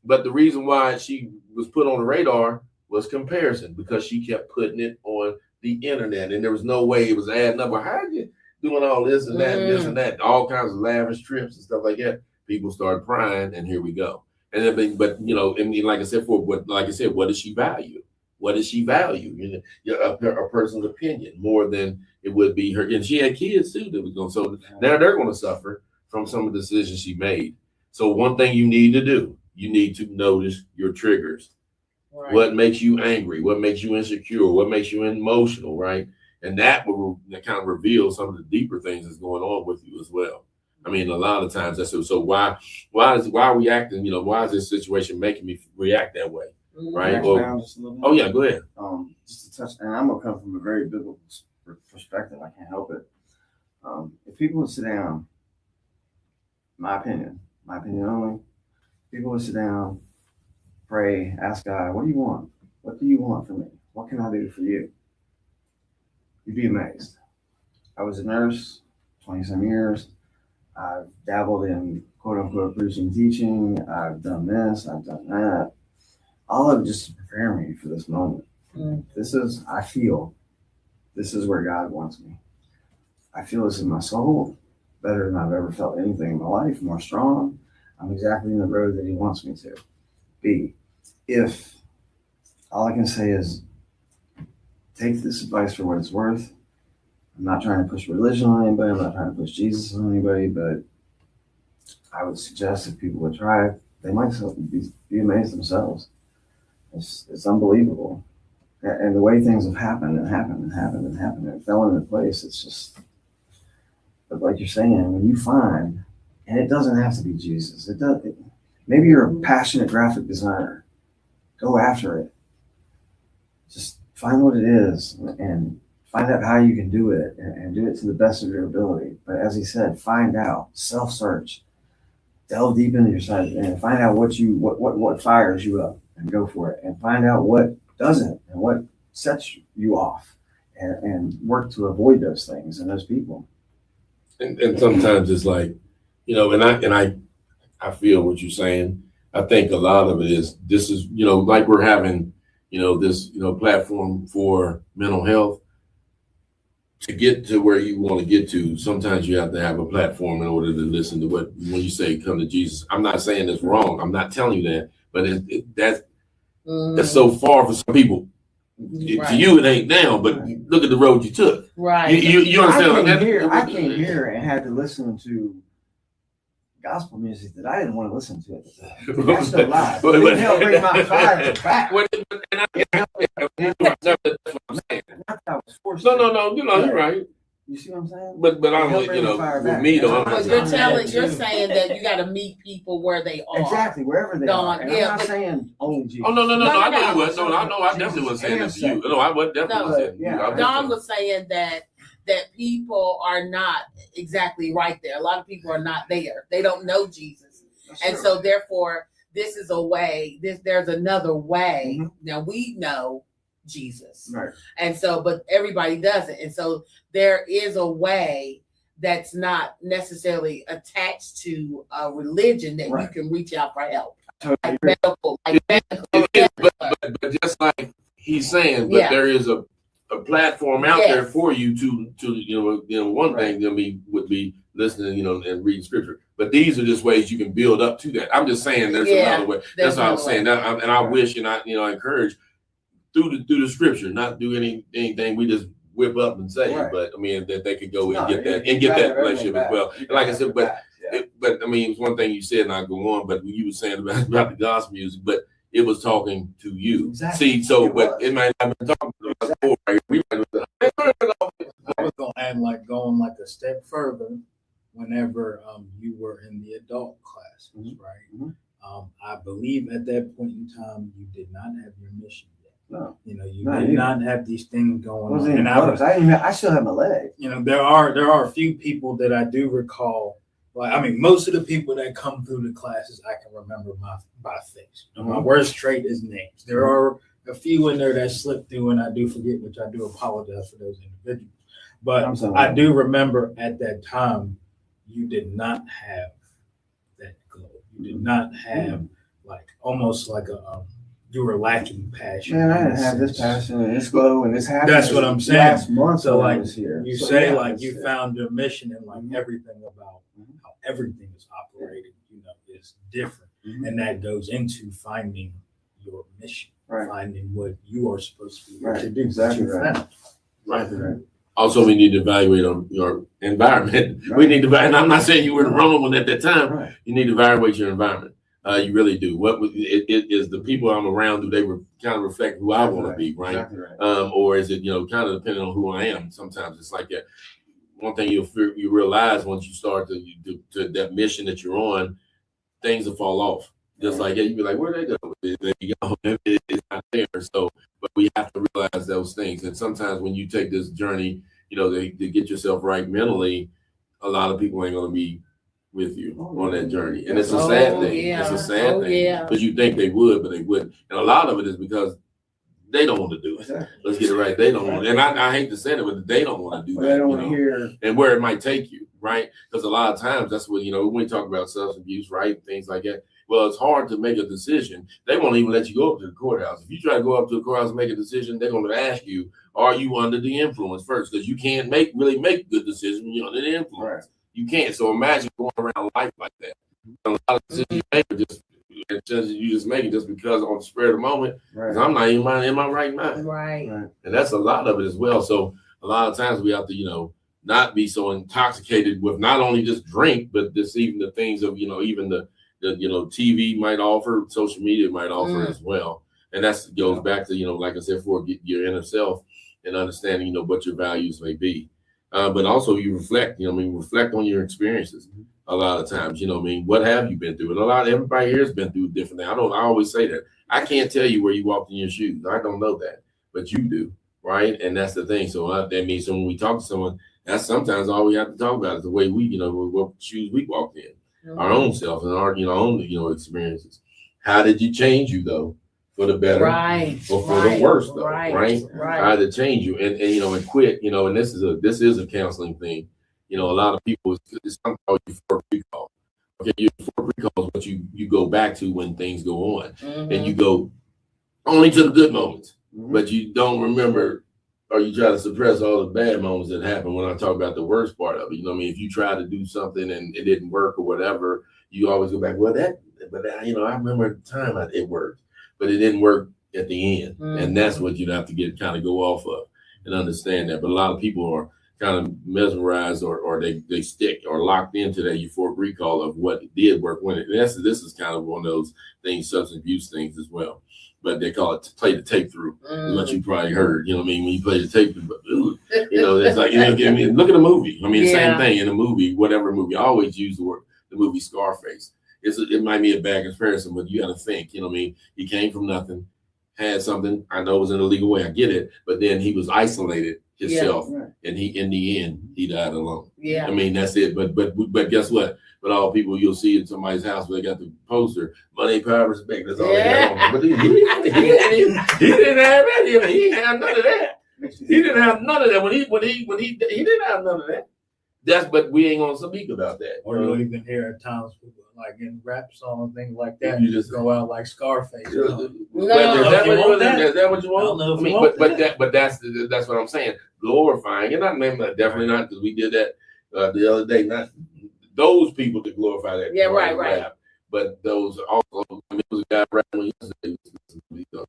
but the reason why she was put on the radar was comparison, because she kept putting it on the internet, and there was no way it was adding up. Well, how are you doing all this and that, and this and that, all kinds of lavish trips and stuff like that? People started prying, and here we go. And then, but like I said, what does she value? What does she value? A person's opinion more than it would be her. And she had kids too that was going. So now they're going to suffer from some of the decisions she made. So one thing you need to do, you need to notice your triggers. Right. What makes you angry? What makes you insecure? What makes you emotional? Right, and that will kind of reveal some of the deeper things that's going on with you as well. I mean, a lot of times that's so. Why are we acting? Why is this situation making me react that way? Right. Oh yeah, go ahead. Just to touch, and I'm gonna come from a very biblical perspective. I can't help it. If people would sit down, my opinion only, people would sit down, pray, ask God, what do you want? What do you want from me? What can I do for you? You'd be amazed. I was a nurse, 20-some years. I've dabbled in quote unquote preaching, teaching. I've done this, I've done that. All of it just to prepare me for this moment. I feel this is where God wants me. I feel this in my soul better than I've ever felt anything in my life, more strong. I'm exactly in the road that he wants me to be. If all I can say is take this advice for what it's worth. I'm not trying to push religion on anybody. I'm not trying to push Jesus on anybody, but I would suggest if people would try it, they might be amazed themselves. It's unbelievable. And the way things have happened and it fell into place, it's just, but like you're saying, when you find, and it doesn't have to be Jesus. Maybe you're a passionate graphic designer. Go after it. Just find what it is and find out how you can do it and do it to the best of your ability. But as he said, find out, self-search, delve deep into your side and find out what fires you up and go for it, and find out what doesn't and what sets you off, and work to avoid those things and those people. And sometimes it's like, and I feel what you're saying. I think a lot of it is, this is, like we're having, this, platform for mental health. to get to where you want to get to, sometimes you have to have a platform in order to listen to what, when you say come to Jesus. I'm not saying it's wrong. I'm not telling you that, but that's so far for some people. Right. To you, it ain't now, but look at the road you took. Right. You understand? I came here and had to listen to gospel music that I didn't want to listen to at the time. That's no lie. It helped bring my fire back. That's what I'm saying. Not that I was forced No, to. you're right. You see what I'm saying? But I'm, helped bring the fire with back. me though, I'm But you're saying that you got to meet people where they are. Exactly, wherever they Don, are. And yeah, I'm not but- saying only Jesus. Oh no, I know No. you was. No, I definitely wasn't saying that to you. No, I was definitely wasn't saying Yeah. to you. Don was saying that people are not exactly right there. A lot of people are not there. They don't know Jesus. And so therefore, this is a way, there's another way. Mhm. Now we know Jesus. Right. And so, but everybody doesn't. And so there is a way that's not necessarily attached to a religion that Right. you can reach out for help. Totally Like agree. medical, It is, but just like he's saying, but Yeah. there is a platform out there Yes. for you to one Right. thing would be listening, and reading scripture. But these are just ways you can build up to that. I'm just saying there's Yeah, another way. there's That's what I'm another saying. And I wish and I encourage through the scripture, not do anything we just whip up and say, Right. but I mean that they could go and No, get that you and get gotta that have relationship everything as well. back. And like I said, but Yeah. but I mean, it's one thing you said, and I go on, but you were saying about the gospel music, but it was talking to you. Exactly. See, so It but was. it might have been talking to us before, right? I was gonna add going a step further. Whenever you were in the adult classes, Mhm. right? Mhm. I believe at that point in time you did not have your mission yet. No. You Not did either. not have these things going Wasn't on. even And close. I still have my leg. there are a few people that I do recall. Most of the people that come through the classes, I can remember by face. My worst trait is names. There are a few in there that slip through, and I do forget, which I do apologize for those individuals. But I'm sorry. I do remember at that time, you did not have that glow. You did not have almost like you were lacking passion. Man, I in didn't a have this sense. passion and this glow and this happiness. That's what I'm saying. Last month, So, when I like, was here. You So, say yeah, you found your mission and Mhm. everything about Mhm. how everything is operated, is different. Mhm. And that goes into finding your mission, Right. finding what you are supposed to be Right. to do. Exactly You right. found. Exactly right. Also, we need to evaluate on your environment. We Right. need to, and I'm not saying you were the wrong one at that time. Right. You need to evaluate your environment. You really do. It is the people I'm around? Do they kind of reflect who I want to be, right? Exactly right. Or is it kind of depending on who I am? Sometimes it's like that. One thing you realize once you start to that mission that you're on, things will fall off. Just like you'd be like, where'd they go? There you go. It's not there. So, but we have to realize those things. And sometimes when you take this journey, to get yourself right mentally, a lot of people ain't going to be with you on that journey. And it's a sad thing. Yeah. It's a sad thing. Yeah. Because you think they would, but they wouldn't. And a lot of it is because they don't want to do it. Exactly. Let's get it right. They don't want it. And I hate to say it, but they don't want to do But that. I don't want to hear. And where it might take you, right? Because a lot of times that's what, when we talk about substance abuse, right? Things like that. Well, it's hard to make a decision. They won't even let you go up to the courthouse. If you try to go up to the courthouse and make a decision, they're going to ask you, are you under the influence first? Because you can't really make good decisions when you're under the influence. Right. You can't. So imagine going around life like that. A lot of decisions you make are just make it just because on the spur of the moment. Because Right. I'm not even in my right mind. Right. Right. And that's a lot of it as well. So a lot of times we have to, not be so intoxicated with not only just drink, but just even the things of, even the TV might offer, social media might offer as well. And that goes back to, like I said before, get your inner self and understanding, what your values may be. But also you reflect, reflect on your experiences a lot of times, what have you been through? And everybody here has been through different things. I always say that. I can't tell you where you walked in your shoes. I don't know that, but you do, right? And that's the thing. So that means when we talk to someone, that's sometimes all we have to talk about is the way we, what shoes we walked in, our own self and our, own, experiences. How did you change you though? For the better, Right. or for the worse though, right? Right. How to change you and quit, and this is a counseling thing. A lot of people, it's something called euphoric recall. Okay, euphoric recall is what you go back to when things go on, and you go only to the good moments, but you don't remember or you try to suppress all the bad moments that happen when I talk about the worst part of it. You know what I mean? If you try to do something and it didn't work or whatever, you always go back, well, I remember the time it worked, but it didn't work at the end. And that's what you'd have to kind of go off of and understand that. But a lot of people are kind of mesmerized or they stick or locked into that euphoric recall of what did work when it. And this is kind of one of those things, substance abuse things as well. But they call it play the tape through. What you probably heard, you know what I mean? When you play the tape through, it's like, look at the movie. I mean, same thing in a movie, whatever movie. I always use the movie Scarface. It might be a bad comparison, but you got to think, you know what I mean? He came from nothing, had something. I know it was in a legal way. I get it. But then he was isolated himself. And in the end, he died alone. Yeah. I mean, that's it. But guess what? But all people you'll see in somebody's house where they got the poster, money, power, respect. That's all they got on. But he didn't have that. He didn't have none of that. He didn't have none of that. When he didn't have none of that. But we ain't gonna speak about that. Or you'll even hear at times people like in rap songs, things like that. You just go out like Scarface. Is that what you want? But that's what I'm saying. Glorifying, and not definitely not, because we did that the other day. Not those people to glorify that. Yeah, right. Rap, but those also. I mean, it was a guy rapping yesterday.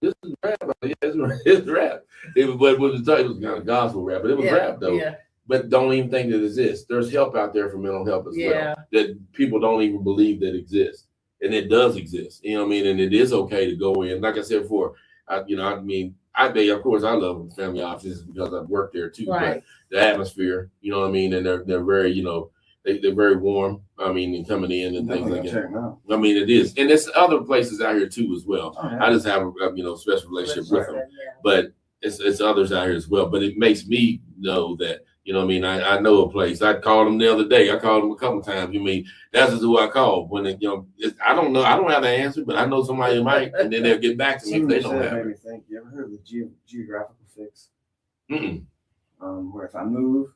This is rap. It's rap. It was kind of gospel rap, but it was rap though. Yeah. But don't even think that it exists. There's help out there for mental health as well that people don't even believe that exists, and it does exist. You know what I mean? And it is okay to go in. Like I said before, of course I love family offices because I've worked there too. Right. But the atmosphere, you know what I mean, and they're very, they're very warm. I mean, and coming in and things like that. I mean, it is, and there's other places out here too as well. Oh, yeah. I just have a special relationship with them, but it's others out here as well. But it makes me know that. You know what I mean? I know a place. I called them the other day. I called them a couple times. You mean that's just who I called when I don't know. I don't have the answer, but I know somebody might, and then they'll get back to me if they don't have it. You ever heard of the geographical fix? Mm-mm. Where if I move,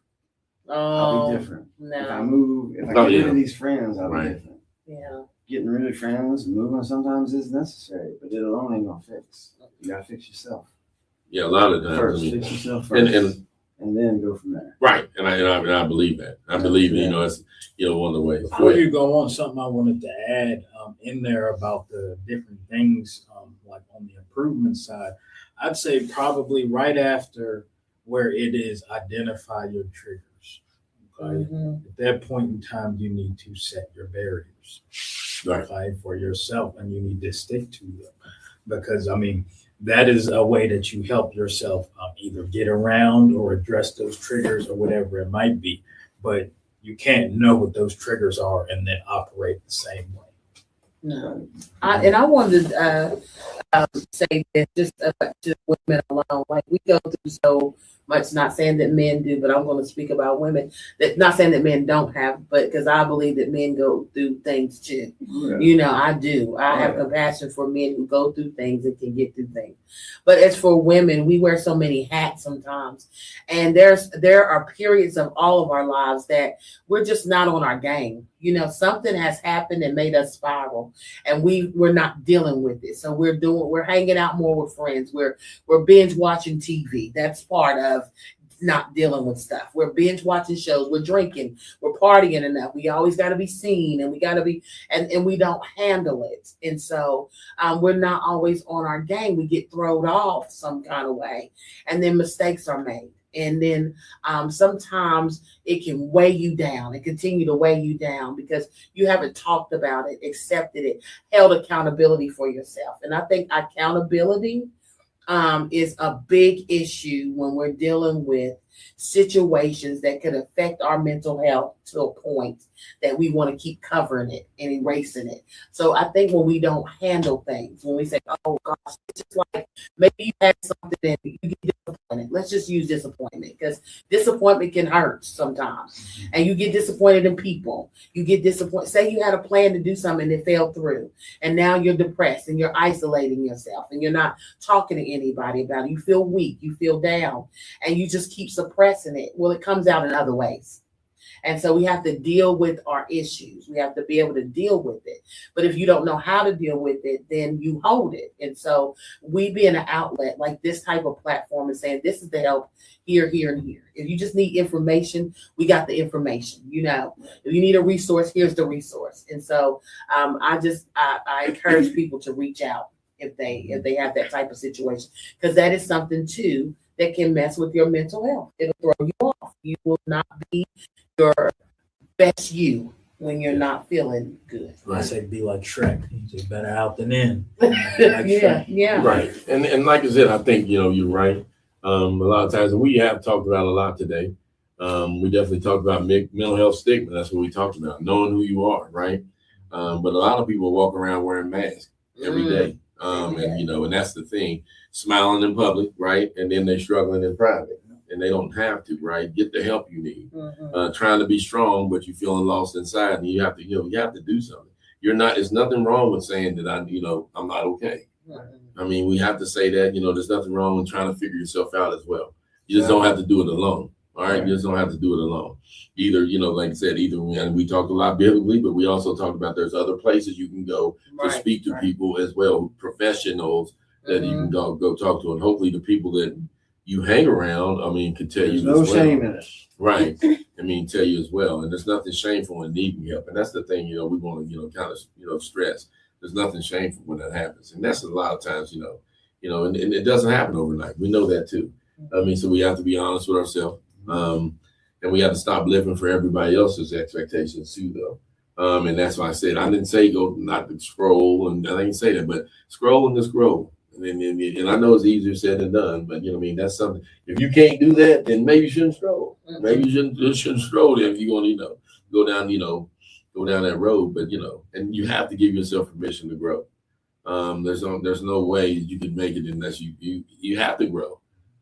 I'll be different. No. If I get rid of these friends, I'll be different. Yeah. Getting rid of friends and moving sometimes is necessary, but it alone ain't gonna fix. You gotta fix yourself. Yeah, a lot of times. Fix yourself first. And then go from there. Right, and I believe that. I believe it's one of the ways. Before you go on, something I wanted to add in there about the different things, like on the improvement side, I'd say probably right after where it is identify your triggers. Okay, at that point in time, you need to set your barriers, okay, for yourself, and you need to stick to them because that is a way that you help yourself either get around or address those triggers or whatever it might be. But you can't know what those triggers are and then operate the same way. No. I wanted to say this just to women alone. Like we go through so much, not saying that men do, but I'm going to speak about women. That not saying that men don't have, but because I believe that men go through things too. Yeah. I do. I have compassion for men who go through things and can get through things. But as for women, we wear so many hats sometimes, and there are periods of all of our lives that we're just not on our game. Something has happened and made us spiral, and we're not dealing with it. So we're hanging out more with friends. We're binge watching TV. That's part of not dealing with stuff. We're binge watching shows. We're drinking. We're partying enough. We always got to be seen, and we got to be, and we don't handle it. And so we're not always on our game. We get thrown off some kind of way, and then mistakes are made. And then sometimes it can weigh you down and continue to weigh you down because you haven't talked about it, accepted it, held accountability for yourself. And I think accountability is a big issue when we're dealing with situations that could affect our mental health to a point that we want to keep covering it and erasing it. So I think when we don't handle things, when we say, oh gosh, it's just like maybe you had something and you get disappointed. Let's just use disappointment because disappointment can hurt sometimes. And you get disappointed in people. You get disappointed. Say you had a plan to do something that fell through and now you're depressed and you're isolating yourself and you're not talking to anybody about it. You feel weak. You feel down and you just keep suppressing it. Well, it comes out in other ways. And so we have to deal with our issues. We have to be able to deal with it. But if you don't know how to deal with it, then you hold it. And so we being an outlet like this type of platform is saying this is the help here, here, and here. If you just need information, we got the information. You know, if you need a resource, here's the resource. And so I encourage people to reach out if they have that type of situation, because that is something too that can mess with your mental health. It'll throw you off. You will not be your best you when you're not feeling good. I say be like Shrek. You just better out than in. Yeah. Right. And like I said, I think, you're right. A lot of times, and we have talked about a lot today. We definitely talked about mental health stigma. That's what we talked about, knowing who you are, right? But a lot of people walk around wearing masks every day. And that's the thing, smiling in public, right? And then they're struggling in private, and they don't have to, right? Get the help you need. Trying to be strong, but you're feeling lost inside, and you have to do something. There's nothing wrong with saying that I'm not okay. I mean, we have to say that, there's nothing wrong with trying to figure yourself out as well. You just don't have to do it alone. All right. You just don't have to do it alone. Either, like I said, and we talked a lot biblically, but we also talked about there's other places you can go to speak to people as well, professionals that you can go talk to. And hopefully the people that you hang around, can tell you. There's no shame in it. Right. Tell you as well. And there's nothing shameful in needing help. And that's the thing, we want to, kind of, stress. There's nothing shameful when that happens. And that's a lot of times, and it doesn't happen overnight. We know that too. So we have to be honest with ourselves. And we have to stop living for everybody else's expectations too, though. And that's why I said, I didn't say go not to scroll, and I didn't say that, but scroll and just scroll. And I know it's easier said than done, but that's something. If you can't do that, then maybe you shouldn't scroll. Maybe you shouldn't scroll if you're going to, go down that road. But and you have to give yourself permission to grow. There's no way you can make it unless you have to grow.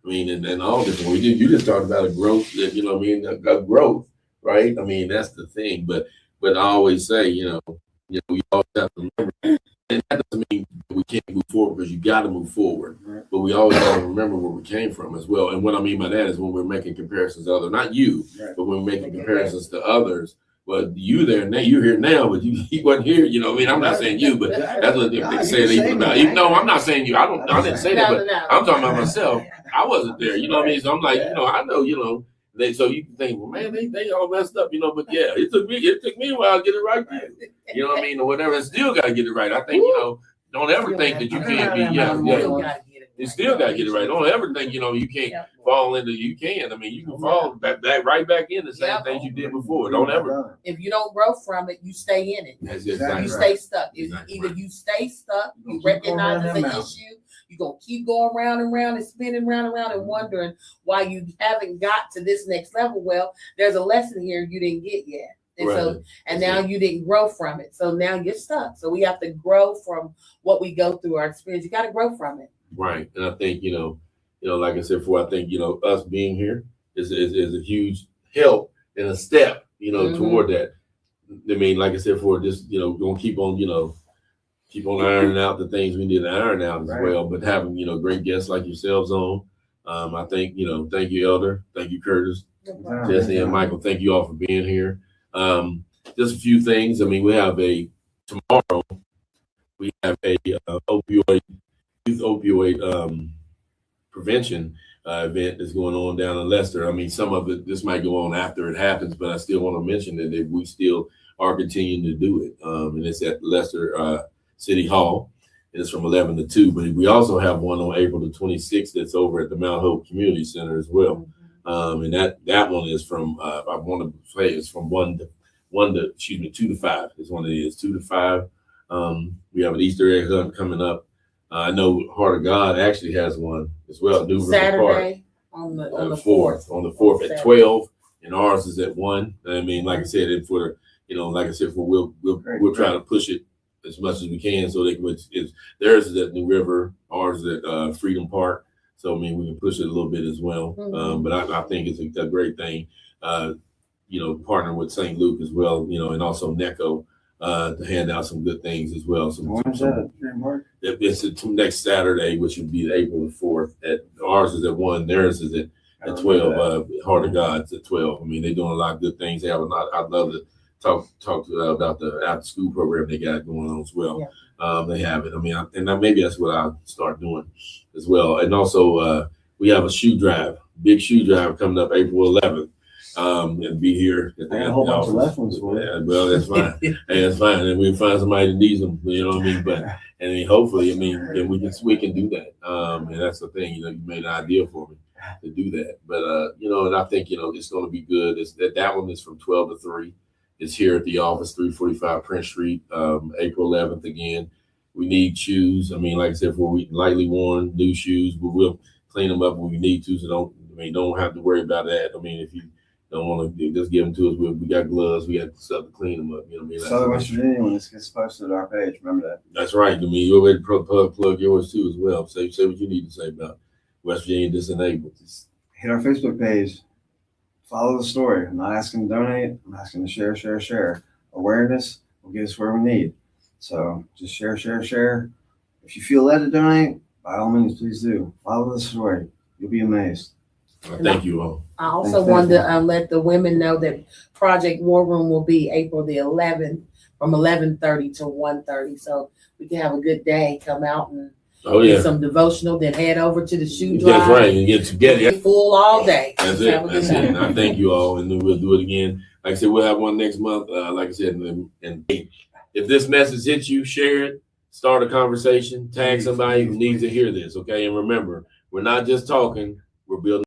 And all different ways. You just talked about a growth that, a growth, right? That's the thing. But I always say, we always have to remember, and that doesn't mean we can't move forward, because you got to move forward. Right. But we always got to remember where we came from as well. And what I mean by that is when we're making comparisons to others, not you, but when we're making comparisons to others. Well, you there now, you're here now, but you wasn't here. I'm not saying you, but that's what they're saying even about. No, I'm not saying you. I didn't say that, but I'm talking about myself. I wasn't there. So I'm like, I know, so you can think, well, man, they all messed up, but yeah, it took me a while to get it right. Or whatever. And still got to get it right. I think, don't ever think that you can't be, You still got to get it right. Don't ever think, you can't fall into, you can. You can fall back right back in the same things you did before. Don't ever. If you don't grow from it, you stay in it. That's exactly you stay stuck. Either you stay stuck, you recognize it's an issue, you're going to keep going round and round and spinning round and round and wondering why you haven't got to this next level. Well, there's a lesson here you didn't get yet. And now you didn't grow from it. So now you're stuck. So we have to grow from what we go through, our experience. You got to grow from it. Right. And I think, like I said before, I think, us being here is a huge help and a step, toward that. Like I said before, just, going to keep on ironing out the things we need to iron out as well. But having, great guests like yourselves on, I think, thank you, Elder. Thank you, Curtis, Jesse, and Michael. Thank you all for being here. Just a few things. We have tomorrow, we have a youth opioid prevention event that's going on down in Leicester. Some of it, this might go on after it happens, but I still want to mention that we still are continuing to do it. And it's at Leicester City Hall. And it's from 11 to 2. But we also have one on April the 26th that's over at the Mount Hope Community Center as well. And that one is from, I want to say it's from 2 to 5 is when it is, 2 to 5. We have an Easter egg hunt coming up. I know Heart of God actually has one as well. New Saturday on the 4th. On the 4th at 12, and ours is at 1. Like I said, we'll try to push it as much as we can so they can. Theirs is at New River, ours is at Freedom Park. So we can push it a little bit as well. But I think it's a great thing. Partner with St. Luke as well. And also NECO. To hand out some good things as well. When's that? It's next Saturday, which would be April the 4th. Ours is at 1, theirs is at I at remember 12. Heart of God's at 12. I mean, they're doing a lot of good things. They have a lot. I'd love to talk about the after school program they got going on as well. Yeah. They have it. I mean, maybe that's what I'll start doing as well. And also, we have a shoe drive, big shoe drive coming up April 11th. And be here at I got a whole bunch of office. left ones for you. Yeah, well, that's fine. Hey, that's fine. And we'll find somebody that needs them. You know what I mean? But and then hopefully, I mean, then we can do that. And that's the thing. You know, you made an idea for me to do that. But you know, and I think it's going to be good. That one is from 12 to 3. It's here at the office, 345 Prince Street, April 11th again. We need shoes. I mean, like I said, for we lightly worn new shoes, but we'll clean them up when we need to. So don't have to worry about that. I mean, if you don't want to just give them to us, we got gloves, we got stuff to clean them up. You know what I mean? Southern West Virginia, when this gets posted on our page, remember that. That's right. I mean, you already plug yours too as well. Say what you need to say about West Virginia Disabled. Just hit our Facebook page. Follow the story. I'm not asking to donate. I'm asking to share. Awareness will get us where we need. So just share. If you feel led to donate, by all means, please do. Follow the story. You'll be amazed. Thank you all. I also wanted to let the women know that Project War Room will be April the 11th from 11:30 to 1:30. So we can have a good day. Come out and do some devotional, then head over to the shoe drive. That's right. And get together. Full all day. That's it. That's it. And I thank you all. And then we'll do it again. Like I said, we'll have one next month. Like I said, and if this message hits you, share it, start a conversation, tag somebody who needs to hear this. Okay. And remember, we're not just talking, we're building.